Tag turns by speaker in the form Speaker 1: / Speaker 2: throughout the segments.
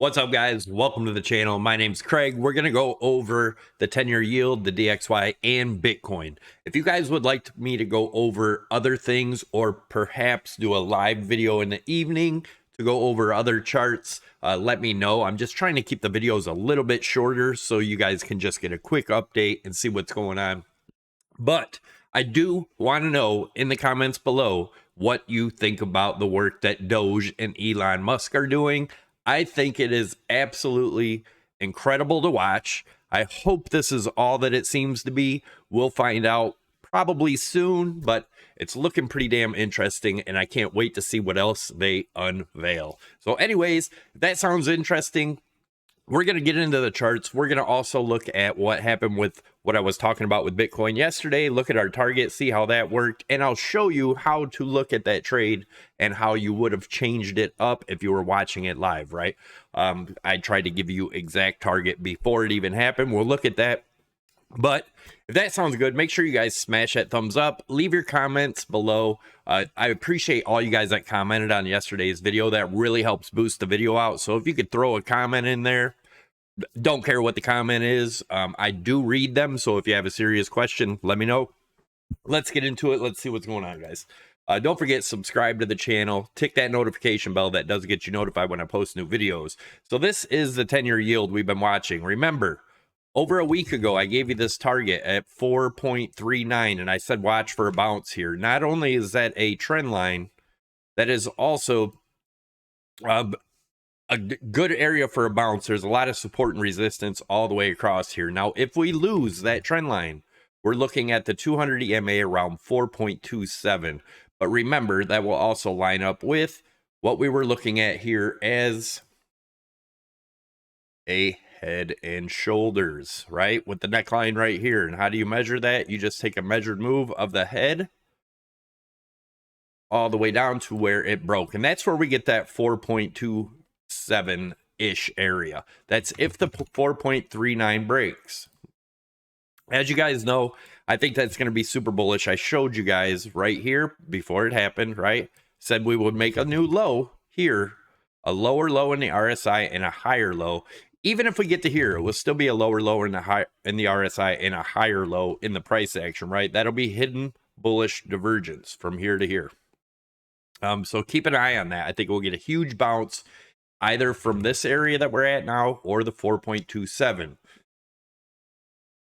Speaker 1: What's up, guys? Welcome to the channel. My name's Craig. We're going to go over the 10-year yield, the DXY, and Bitcoin. If you guys would like me to go over other things or perhaps do a live video in the evening to go over other charts, let me know. I'm just trying to keep the videos a little bit shorter so you guys can just get a quick update and see what's going on. But I do want to know in the comments below what you think about the work that Doge and Elon Musk are doing. I think it is absolutely incredible to watch. I hope this is all that it seems to be. We'll find out probably soon, but it's looking pretty damn interesting, and I can't wait to see what else they unveil. So anyways, if that sounds interesting, we're going to get into the charts. We're going to also look at what happened with what I was talking about with Bitcoin yesterday, look at our target, see how that worked, and I'll show you how to look at that trade and how you would have changed it up if you were watching it live, right? I tried to give you exact target before it even happened. We'll look at that. But if that sounds good, make sure you guys smash that thumbs up, leave your comments below. I appreciate all you guys that commented on yesterday's video. That really helps boost the video out. So if you could throw a comment in there, don't care what the comment is. I do read them. So if you have a serious question, let me know. Let's get into it. Let's see what's going on, guys. Don't forget, subscribe to the channel, tick that notification bell. That does get you notified when I post new videos. So this is the 10-year yield we've been watching. Remember, over a week ago, I gave you this target at 4.39, and I said watch for a bounce here. Not only is that a trend line, that is also a good area for a bounce. There's a lot of support and resistance all the way across here. Now, if we lose that trend line, we're looking at the 200 EMA around 4.27. But remember, that will also line up with what we were looking at here as a head and shoulders, right? With the neckline right here. And how do you measure that? You just take a measured move of the head all the way down to where it broke. And that's where we get that 4.27-ish area. That's if the 4.39 breaks. As you guys know, I think that's going to be super bullish. I showed you guys right here before it happened, right? Said we would make a new low here, a lower low in the RSI and a higher low. Even if we get to here, it will still be a lower low in the RSI and a higher low in the price action, right? That'll be hidden bullish divergence from here to here. So keep an eye on that. I think we'll get a huge bounce either from this area that we're at now or the 4.27.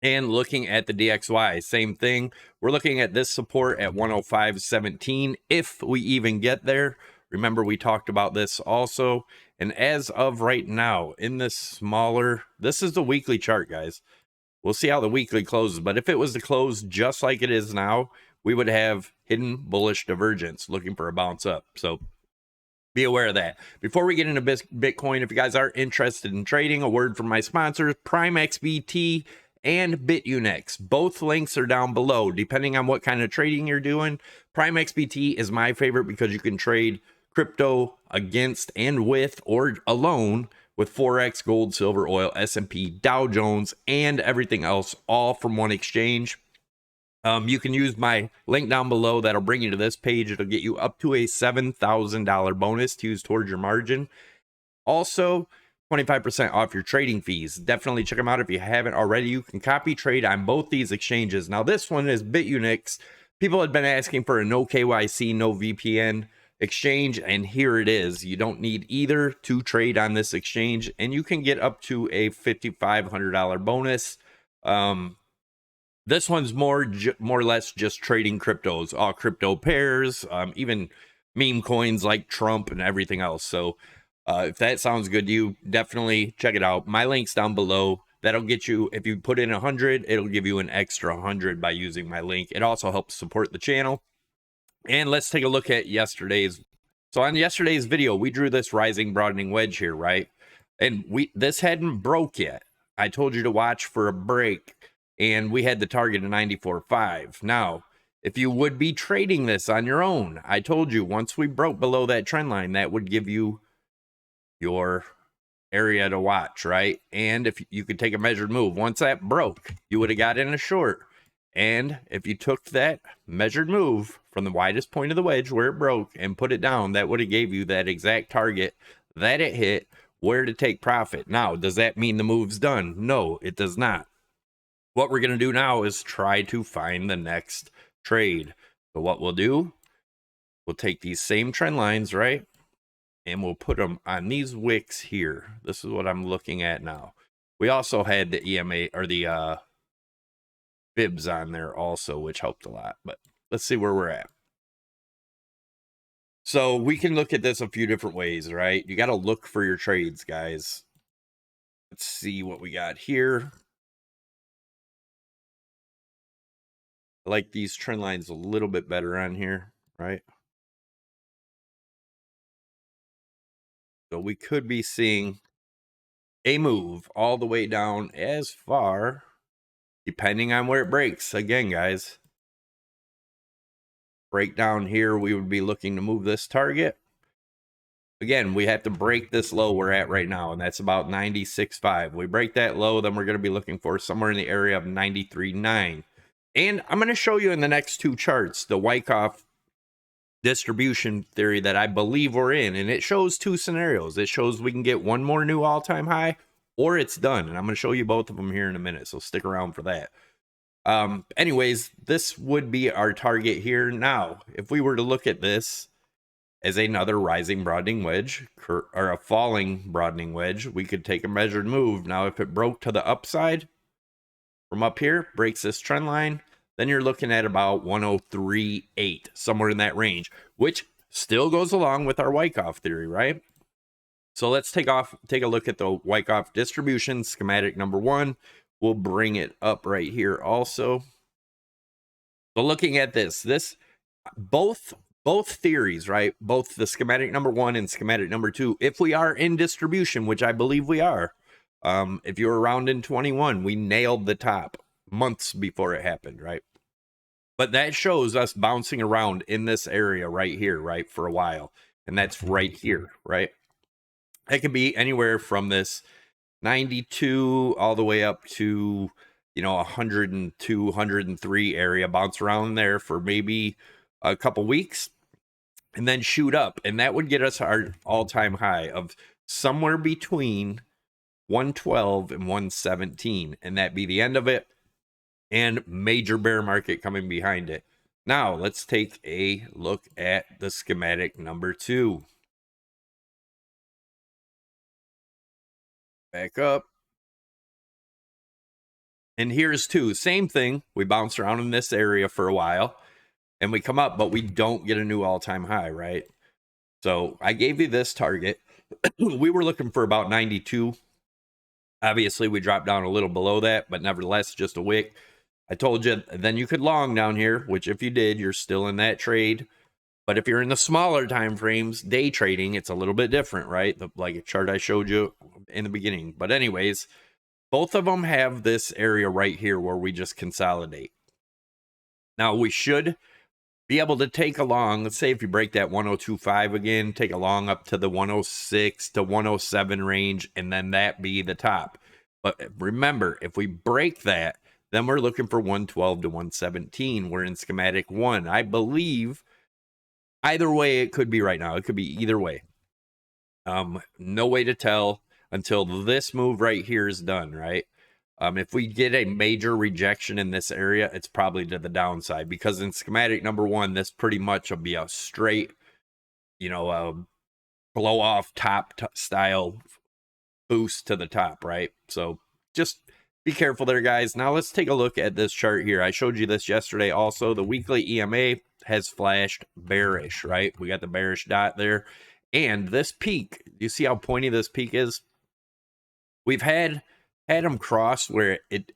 Speaker 1: And looking at the DXY, same thing. We're looking at this support at 105.17 if we even get there. Remember, we talked about this also. And as of right now, in this smaller, this is the weekly chart, guys. We'll see how the weekly closes. But if it was to close just like it is now, we would have hidden bullish divergence looking for a bounce up. So be aware of that. Before we get into Bitcoin, if you guys are interested in trading, a word from my sponsors, MEXC and BITUNIX. Both links are down below, depending on what kind of trading you're doing. MEXC is my favorite because you can trade crypto against and with or alone with Forex, gold, silver, oil, S&P, Dow Jones, and everything else, all from one exchange. You can use my link down below. That'll bring you to this page. It'll get you up to a $7,000 bonus to use towards your margin. Also, 25% off your trading fees. Definitely check them out if you haven't already. You can copy trade on both these exchanges. Now, this one is BITUNIX. People had been asking for a no KYC, no VPN exchange, and here it is. You don't need either to trade on this exchange, and you can get up to a $5,500 bonus. This one's more or less just trading cryptos, all crypto pairs, even meme coins like Trump and everything else. So if that sounds good to you, definitely check it out. My link's down below. That'll get you, if you put in 100, it'll give you an extra 100 by using my link. It also helps support the channel. And let's take a look at yesterday's. So on yesterday's video, we drew this rising broadening wedge here, right? And this hadn't broke yet. I told you to watch for a break, and we had the target of 94.5. Now, if you would be trading this on your own, I told you once we broke below that trend line, that would give you your area to watch, right? And if you could take a measured move, once that broke, you would have got in a short. And if you took that measured move from the widest point of the wedge where it broke and put it down, that would have gave you that exact target that it hit where to take profit. Now, does that mean the move's done? No, it does not. What we're going to do now is try to find the next trade. So what we'll do, we'll take these same trend lines, right? And we'll put them on these wicks here. This is what I'm looking at now. We also had the EMA or the fibs on there also, which helped a lot. But let's see where we're at. So we can look at this a few different ways, right? You got to look for your trades, guys. Let's see what we got here. I like these trend lines a little bit better on here, right? So we could be seeing a move all the way down as far, depending on where it breaks. Again, guys, break down here, we would be looking to move this target. Again, we have to break this low we're at right now, and that's about 96.5. We break that low, then we're going to be looking for somewhere in the area of 93.9. And I'm going to show you in the next two charts the Wyckoff distribution theory that I believe we're in, and it shows two scenarios. It shows we can get one more new all-time high, or it's done, and I'm going to show you both of them here in a minute, so stick around for that. Anyways, this would be our target here. Now, if we were to look at this as another rising broadening wedge or a falling broadening wedge, we could take a measured move. Now, if it broke to the upside from up here, breaks this trend line, then you're looking at about 103.8, somewhere in that range, which still goes along with our Wyckoff theory, right? So let's take a look at the Wyckoff distribution schematic number 1. We'll bring it up right here also. So looking at this both theories, right? Both the schematic number 1 and schematic number 2, if we are in distribution, which I believe we are, if you were around in 21, we nailed the top months before it happened, right? But that shows us bouncing around in this area right here, right, for a while. And that's right here, right? It could be anywhere from this 92 all the way up to, 102, 103 area, bounce around there for maybe a couple weeks and then shoot up. And that would get us our all-time high of somewhere between 112 and 117. And that'd be the end of it. And major bear market coming behind it. Now, let's take a look at the schematic number 2. Back up. And here's 2. Same thing. We bounce around in this area for a while. And we come up, but we don't get a new all-time high, right? So I gave you this target. We were looking for about 92. Obviously, we dropped down a little below that, but nevertheless, just a wick. I told you, then you could long down here, which if you did, you're still in that trade. But if you're in the smaller time frames, day trading, it's a little bit different, right? Like a chart I showed you in the beginning. But anyways, both of them have this area right here where we just consolidate. Now, we should be able to take along, let's say if you break that 102.5 again, take along up to the 106 to 107 range, and then that be the top. But remember, if we break that, then we're looking for 112 to 117. We're in schematic 1. I believe either way it could be right now. It could be either way. No way to tell until this move right here is done, right? If we get a major rejection in this area, it's probably to the downside, because in schematic number 1, this pretty much will be a straight, blow off top style boost to the top, right? So just be careful there, guys. Now let's take a look at this chart here. I showed you this yesterday also. The weekly EMA has flashed bearish, right? We got the bearish dot there. And this peak, you see how pointy this peak is? We've had them cross where it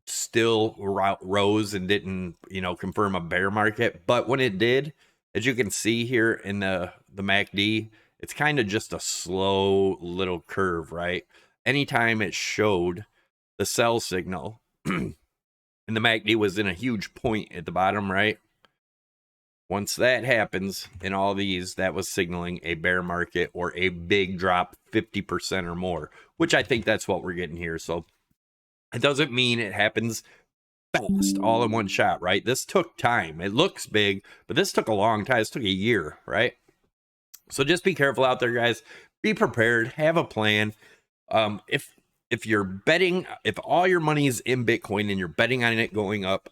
Speaker 1: still rose and didn't, confirm a bear market. But when it did, as you can see here in the MACD, it's kind of just a slow little curve, right? Anytime it showed the sell signal and the MACD was in a huge point at the bottom, right? Once that happens in all these, that was signaling a bear market or a big drop, 50% or more, which I think that's what we're getting here. So it doesn't mean it happens fast, all in one shot, right? This took time. It looks big, but this took a long time. This took a year, right? So just be careful out there, guys. be prepared, have a plan. If you're betting, if all your money is in Bitcoin and you're betting on it going up,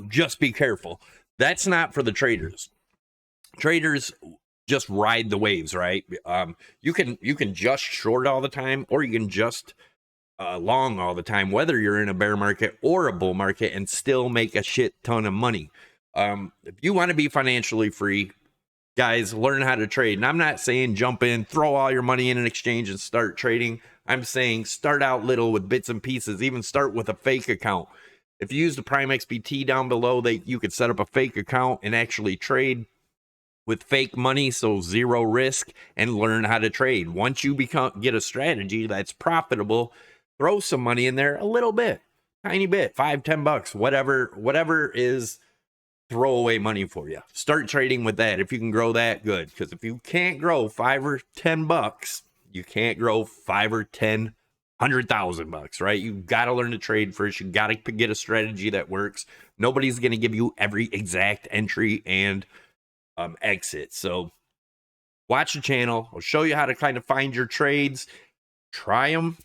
Speaker 1: just be careful. That's not for the traders. Traders just ride the waves, right? You can just short all the time, or you can just long all the time, whether you're in a bear market or a bull market, and still make a shit ton of money. If you want to be financially free, guys, learn how to trade. And I'm not saying jump in, throw all your money in an exchange and start trading. I'm saying start out little with bits and pieces. Even start with a fake account. If you use the Prime XBT down below, you could set up a fake account and actually trade with fake money, so zero risk, and learn how to trade. Once you get a strategy that's profitable, throw some money in there, a little bit, tiny bit, $5-10, whatever is throwaway money for you. Start trading with that. If you can grow that, good. Because if you can't grow $5 or $10, you can't grow 5 or 10, $100,000, right? You got to learn to trade first. You got to get a strategy that works. Nobody's going to give you every exact entry and exit. So watch the channel. I'll show you how to kind of find your trades. Try them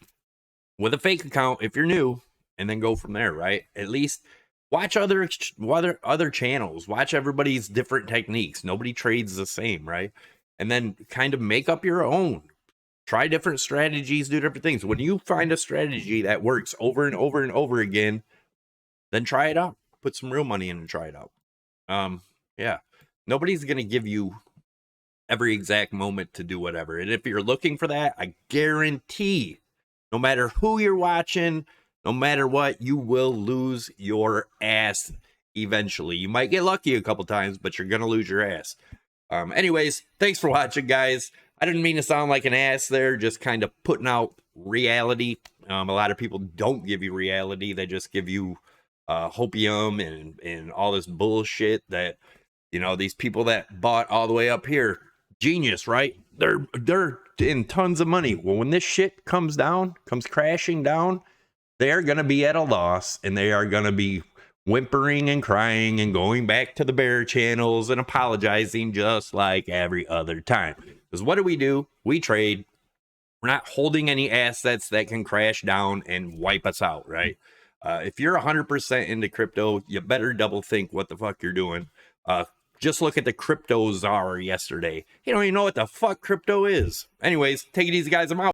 Speaker 1: with a fake account if you're new, and then go from there, right? At least watch other channels. Watch everybody's different techniques. Nobody trades the same, right? And then kind of make up your own. Try different strategies, do different things. When you find a strategy that works over and over and over again, then try it out. Put some real money in and try it out. Yeah. Nobody's going to give you every exact moment to do whatever. And if you're looking for that, I guarantee, no matter who you're watching, no matter what, you will lose your ass eventually. You might get lucky a couple times, but you're going to lose your ass. Anyways, thanks for watching, guys. I didn't mean to sound like an ass there, just kind of putting out reality. A lot of people don't give you reality. They just give you hopium and all this bullshit that, you know, these people that bought all the way up here, genius, right? They're in tons of money. Well, when this shit comes crashing down, they're going to be at a loss, and they are going to be whimpering and crying and going back to the bear channels and apologizing just like every other time. Because what do? We trade. We're not holding any assets that can crash down and wipe us out, right? If you're 100% into crypto, you better double think what the fuck you're doing. Just look at the crypto CZAR yesterday. You don't even know what the fuck crypto is. Anyways, take it easy, guys. I'm out.